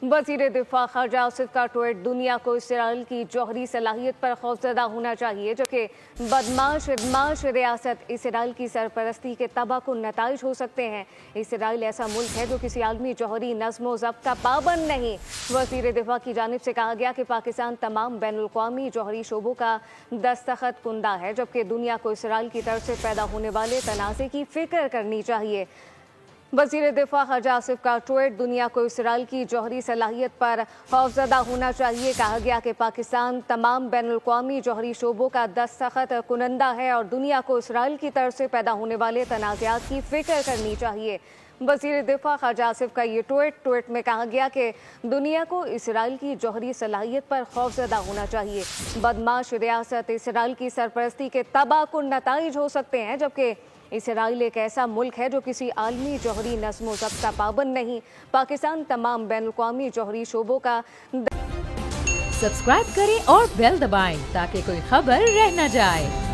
वज़ीर दिफा ख़ारजा आसिफ का ट्वीट, दुनिया को इसराइल की जौहरी सलाहियत पर खौफजदा होना चाहिए, जबकि बदमाश रियासत इसराइल की सरपरस्ती के तबाहकुन नताइज हो सकते हैं। इसराइल ऐसा मुल्क है जो किसी आलमी जौहरी नज़्म ज़ब्त का पाबंद नहीं। वज़ीर दिफा की जानिब से कहा गया कि पाकिस्तान तमाम बैनुल-अक़वामी जौहरी शोबों का दस्तखत कुंदा है, जबकि दुनिया को इसराइल की तरफ से पैदा होने वाले तनाज़े की फ़िक्र करनी चाहिए। वज़ीर दिफा ख़ारजा आसिफ का ट्वीट, दुनिया को इसराइल की जौहरी सलाहियत पर खौफजदा होना चाहिए। कहा गया कि पाकिस्तान तमाम बैनुल-अक़वामी जौहरी शोबों का दस्तखत कुनंदा है और दुनिया को इसराइल की तरफ से पैदा होने वाले तनाज़ात की फ़िक्र करनी चाहिए। वज़ीर दिफा ख़ारजा आसिफ का ये ट्वीट में कहा गया कि दुनिया को इसराइल की जौहरी सलाहियत पर खौफजदा होना चाहिए। बदमाश रियासत इसराइल की सरपरस्ती के तबाहकुन नताइज हो सकते हैं, जबकि इसराइल एक ऐसा मुल्क है जो किसी आलमी जौहरी नज़्म ज़ब्त का पाबंद नहीं। पाकिस्तान तमाम बैनुल-अक़वामी जौहरी शोबों का सब्सक्राइब करें और बेल दबाएं ताकि कोई खबर रह न जाए।